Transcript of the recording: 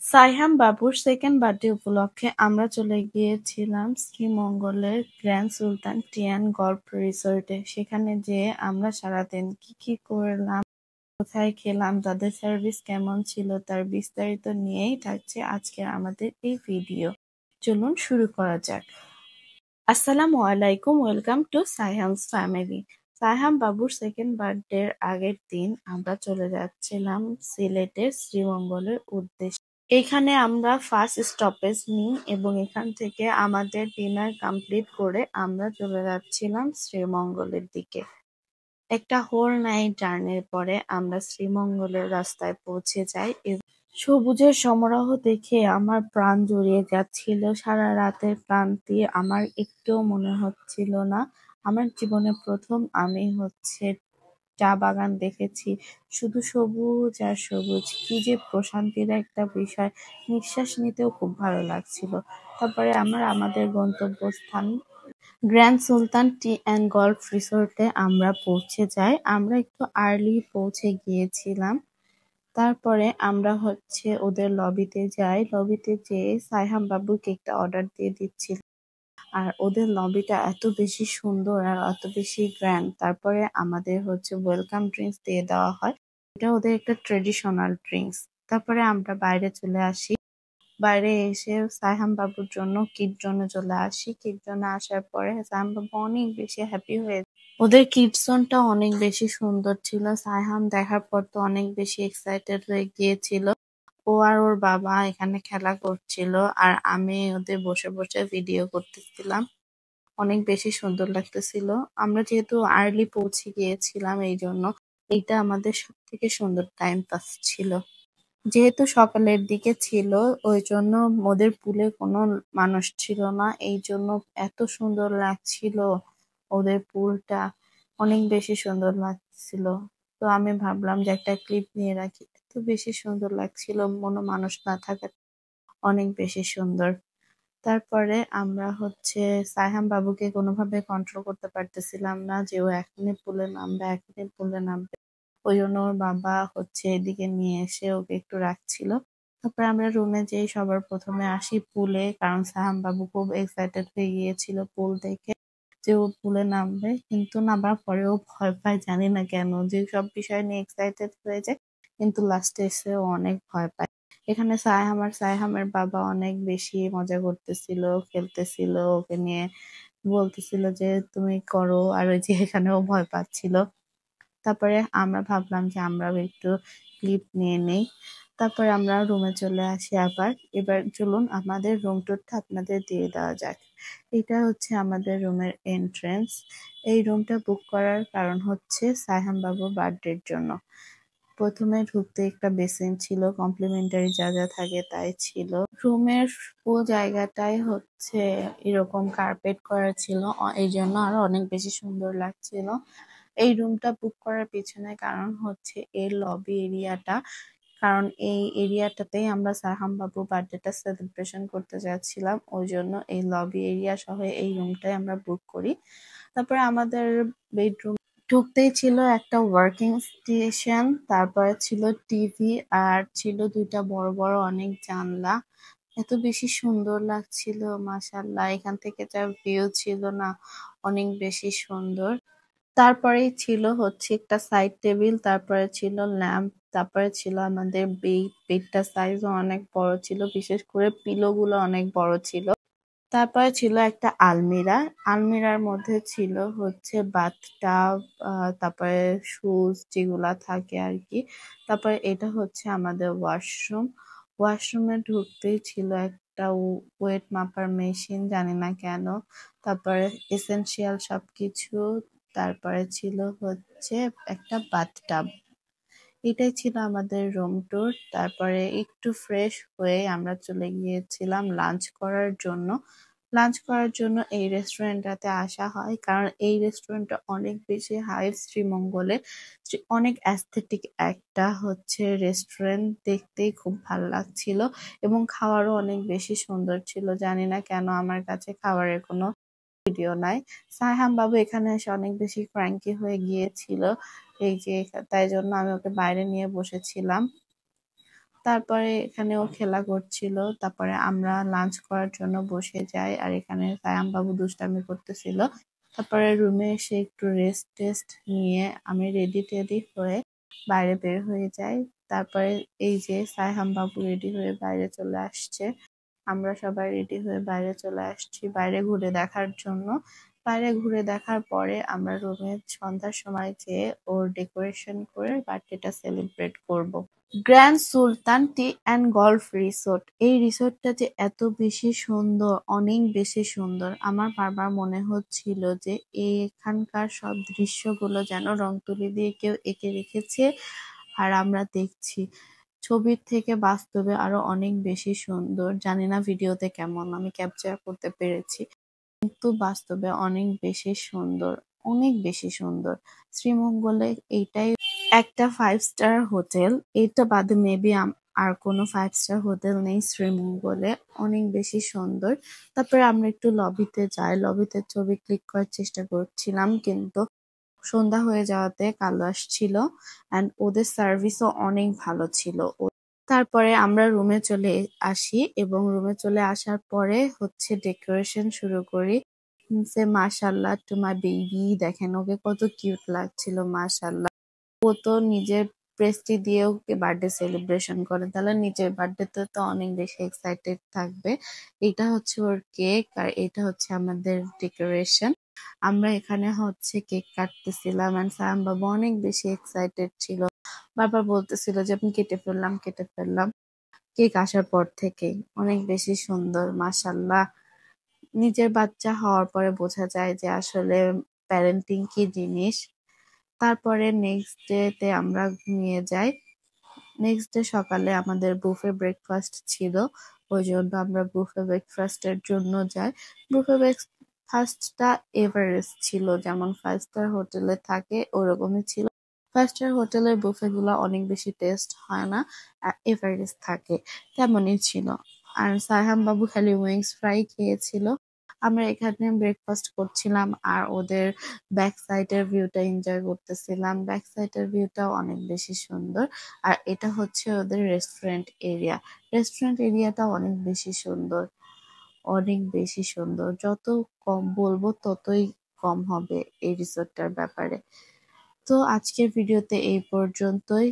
সাইহাম বাবুর second birthday উপলক্ষে আমরা চলে গিয়েছিলাম শ্রীমঙ্গলের grand Sultan T and golf রিসোর্টে। সেখানে যেয়ে আমরা সারাদিন কি কি করলাম, কোথায় খেলাম, তাদের সার্ভিস কেমন ছিল, তার বিস্তারিত নিয়েই থাকছে আজকের আমাদের এই ভিডিও। চলুন শুরু করা যাক। আসসালামু আলাইকুম, ওয়েলকাম টু সাইহামস ফ্যামিলি। সাইহাম বাবুর সেকেন্ড বার্থডের আগের দিন আমরা চলে যাচ্ছিলাম সিলেটের শ্রীমঙ্গলের উদ্দেশ্যে। এখানে আমরা ফার্স্ট স্টপেজ নিই এবং এখান থেকে আমাদের ডিনার কমপ্লিট করে আমরা চলে যাচ্ছিলাম শ্রীমঙ্গলের দিকে। একটা হোল নাইট জার্নির পরে আমরা শ্রীমঙ্গলের রাস্তায় পৌঁছে যাই এবং সবুজের সমারোহ দেখে আমার প্রাণ জুড়িয়ে যাচ্ছিল। সারা রাতের ক্লান্তি আমার একটুও মনে হচ্ছিল না। আমার জীবনে প্রথম আমি চা বাগান দেখেছি। শুধু সবুজ আর সবুজ, কি যে প্রশান্তির একটা বিষয়, নিঃশ্বাস নিতেও খুব ভালো লাগছিল। তারপরে আমরা আমাদের গন্তব্যস্থান grand Sultan T and golf রিসোর্টে আমরা পৌঁছে যাই। আমরা একটু আর্লি পৌঁছে গিয়েছিলাম। তারপরে আমরা ওদের লবিতে যাই। লবিতে যেয়ে সাইহাম বাবুকে একটা অর্ডার দিয়ে দিচ্ছি। আর ওদের লবিটা এত বেশি সুন্দর আর এত বেশি গ্র্যান্ড। তারপরে আমাদের ওয়েলকাম ড্রিঙ্কস দিয়ে দেওয়া হয়। এটা ওদের একটা ট্রেডিশনাল ড্রিঙ্কস। তারপরে আমরা বাইরে চলে আসি। বাইরে এসে সাইহাম বাবুর জন্য কিড জোনে চলে আসি। কিড জোনে আসার পরে সাইহাম বাবু অনেক বেশি হ্যাপি হয়ে ওদের কিড জোনটা অনেক বেশি সুন্দর ছিল। সাইহাম দেখার পর তো অনেক বেশি এক্সাইটেড হয়ে গিয়েছিল। ও আর ওর বাবা এখানে খেলা করছিল আর আমি ওদের বসে বসে ভিডিও করতেছিলাম। অনেক বেশি সুন্দর লাগতেছিল। আমরা যেহেতু আর্লি পৌঁছে গিয়েছিলাম এই জন্য এইটা আমাদের সব থেকে সুন্দর টাইম পাস ছিল। যেহেতু সকালের দিকে ছিল ওই জন্য ওদের পুলে কোনো মানুষ ছিল না, এই জন্য এত সুন্দর লাগছিল। ওদের পুলটা অনেক বেশি সুন্দর লাগছিল। তো আমি ভাবলাম যে একটা ক্লিপ নিয়ে রাখি, এত বেশি সুন্দর লাগছিল কোনো মানুষ না থাকা, অনেক বেশি সুন্দর। তারপরে আমরা সাইহাম বাবুকে কোনোভাবে কন্ট্রোল করতে পারতেছিলাম না যে ও এখনই পুলে নামবে, এখনই পুলে নামবে। ওই জন্য ওর বাবা এদিকে নিয়ে এসে ওকে একটু রাখছিল। তারপরে আমরা রুমে যেই সবার প্রথমে আসি পুলে, কারণ সাইহাম বাবু খুব এক্সাইটেড হয়ে গিয়েছিল পুল দেখে যে ও পুলে নামবে, কিন্তু নামার পরেও ভয় পায়, জানি না কেন, যে সব বিষয় নিয়ে এক্সাইটেড হয়ে যায় কিন্তু লাস্টে এসে ও অনেক ভয় পায়। এখানে সাইহামের বাবা অনেক বেশি মজা করতেছিল, খেলতেছিল ওকে নিয়ে, বলতেছিল যে তুমি করো, আর ওই যে এখানেও ভয় পাচ্ছিল। তারপরে আমরা ভাবলাম যে আমরাও একটু ক্লিপ নিয়ে নেই। তারপরে আমরা রুমে চলে আসি আবার। এবার চলুন আমাদের রুম টুরটা আপনাদের দিয়ে দেওয়া যাক। এটা আমাদের রুমের এন্ট্রেন্স। এই রুমটা বুক করার কারণ সাইহাম বাবুর বার্থডের জন্য। প্রথমে ঢুকতে একটা বেসিন ছিল, কমপ্লিমেন্টারি যা যা থাকে তাই ছিল। রুমের পুরো জায়গাটাই এরকম কার্পেট করা ছিল, এই জন্য আরো অনেক বেশি সুন্দর লাগছিল। এই রুমটা বুক করার পিছনে কারণ এর লবি এরিয়াটা, কারণ এই এরিয়াটাতেই আমরা সাইহাম বাবুর বার্থডেটা সেলিব্রেশন করতে যাচ্ছিলাম, ওই জন্য এই লবি এরিয়া সহ এই রুমটাই আমরা বুক করি। তারপরে আমাদের বেডরুম ঢুকতেই ছিল একটা ওয়ার্কিং স্টেশন, তারপরে ছিল টিভি আর ছিল দুইটা বড় বড় অনেক জানলা। এত বেশি সুন্দর লাগছিল, মাশাআল্লাহ, এখান থেকে যা ভিউ ছিল না, অনেক বেশি সুন্দর। তারপরেই ছিল একটা সাইড টেবিল, তারপরে ছিল ল্যাম্প, তারপরে ছিল আমাদের বেডটা সাইজও অনেক বড় ছিল, বিশেষ করে পিলো গুলো অনেক বড় ছিল। তারপরে ছিল একটা আলমিরা, আলমিরার মধ্যে ছিল বাথটাব, তারপরে শুজ যেগুলা থাকে আর কি। তারপরে এটা আমাদের ওয়াশরুম। ওয়াশরুমে ঢুকতেই ছিল একটা ওয়েট মাপার মেশিন, জানি না কেন। তারপরে এসেনশিয়াল সবকিছু। তারপরে ছিল একটা বাথটাব। এটাই ছিল আমাদের রুম ট্যুর। তারপরে একটু ফ্রেশ হয়ে আমরা চলে গিয়েছিলাম লাঞ্চ করার জন্য। লাঞ্চ করার জন্য এই রেস্টুরেন্টটাতে আসা হয়, কারণ এই রেস্টুরেন্টটা অনেক বেশি হাইপ শ্রীমঙ্গলে। অনেক অ্যাস্থেটিক একটা রেস্টুরেন্ট, দেখতেই খুব ভালো লাগছিল এবং খাওয়ারও অনেক বেশি সুন্দর ছিল। জানি না কেন আমার কাছে খাবারের কোনো ভিডিও নাই। সাইহাম বাবু এখানে এসে অনেক বেশি ক্র্যাঙ্কি হয়ে গিয়েছিল, এই যে তাই জন্য আমি ওকে বাইরে নিয়ে বসেছিলাম। তারপরে এখানেও খেলা করছিল। তারপরে আমরা লাঞ্চ করার জন্য বসে যাই, আর এখানে সায়াম বাবু দুষ্টামি করতেছিল। তারপরে রুমে এসে একটু রেস্ট টেস্ট নিয়ে আমি রেডি টেডি হয়ে বাইরে বের হয়ে যাই। তারপরে এই যে সায়হান বাবু রেডি হয়ে বাইরে চলে আসছে। আমরা সবাই রেডি হয়ে বাইরে চলে আসছি বাইরে ঘুরে দেখার জন্য। বাইরে ঘুরে দেখার পরে আমরা রুমে সন্ধ্যার সময় যেয়ে ওর ডেকোরেশন করে বার্থডেটা সেলিব্রেট করব। Grand Sultan T and golf resort, এই রিসোর্টটা যে এত বেশি সুন্দর, অনেক বেশি সুন্দর। আমার বারবার মনে হচ্ছিল যে এখানকার সব দৃশ্যগুলো যেন রং তুলি দিয়ে কেউ এঁকে রেখেছে আর আমরা দেখছি। ছবির থেকে বাস্তবে আরো অনেক বেশি সুন্দর। জানি না ভিডিওতে কেমন, আমি ক্যাপচার করতে পেরেছি, কিন্তু বাস্তবে অনেক বেশি সুন্দর, অনেক বেশি সুন্দর। শ্রীমঙ্গলে এইটাই একটা 5 স্টার হোটেল, এটা বাদে মেবি আর কোনো 5 স্টার হোটেল নেই শ্রীমঙ্গলে। অনেক বেশি সুন্দর। তারপরে আমরা একটু লবিতে যাই, লবিতে ছবি ক্লিক করার চেষ্টা করছিলাম, কিন্তু সন্ধ্যা হয়ে যাওয়াতে কালো আসছিল। অ্যান্ড ওদের সার্ভিসও অনেক ভালো ছিল। তারপরে আমরা রুমে চলে আসি এবং রুমে চলে আসার পরে হচ্ছে ডেকোরেশন শুরু করি। সে মাশাল্লাহ টু মাই বেবি, দেখেন ওকে কত কিউট লাগছিল, মাশাল্লাহ। ও তো নিজের প্রেস্টি দিয়ে ওকে বার্থডে সেলিব্রেশন করে, তাহলে নিজের বার্থডেতে তো অনেক বেশি এক্সাইটেড থাকবে। এটা হচ্ছে ওর কেক আর এটা হচ্ছে আমাদের ডেকোরেশন। আমরা এখানে হচ্ছে কেক কাটতেছিলাম এন্ড সায়াম বাবু অনেক বেশি এক্সাইটেড ছিল, বারবার বলতেছিল যে আমি কেটে ফেললাম কেটে ফেললাম। কেক আসার পর থেকেই অনেক বেশি সুন্দর, মাশাল্লাহ। নিজের বাচ্চা হওয়ার পরে বোঝা যায় যে আসলে প্যারেন্টিং কি জিনিস। তারপরে নেক্সট ডে তে আমরা ঘুমিয়ে যাই। নেক্সট ডে সকালে আমাদের বুফে ব্রেকফাস্ট ছিল, ওই জন্য আমরা বুফে ব্রেকফাস্টের জন্য যাই। বুফে ব্রেকফাস্টটা এভারেস্ট ছিল, যেমন 5 স্টার হোটেলে থাকে ওরকমই ছিল। 5 স্টার হোটেলের বুফে গুলো অনেক বেশি টেস্ট হয় না, এভারেস্ট থাকে, তেমনই ছিল। আর সায়হান বাবু খালি উইংস ফ্রাই খেয়েছিল। আমরা এখানে ব্রেকফাস্ট করছিলাম আর ওদের ব্যাক সাইডের ভিউটা এনজয় করতেছিলাম। ব্যাক সাইডের ভিউটাও অনেক বেশি সুন্দর। আর এটা হচ্ছে ওদের রেস্টুরেন্ট এরিয়া। রেস্টুরেন্ট এরিয়াটা অনেক বেশি সুন্দর, অনেক বেশি সুন্দর। যত কম বলবো ততই কম হবে এই রিসোর্টটার ব্যাপারে। তো আজকের ভিডিওতে এই পর্যন্তই।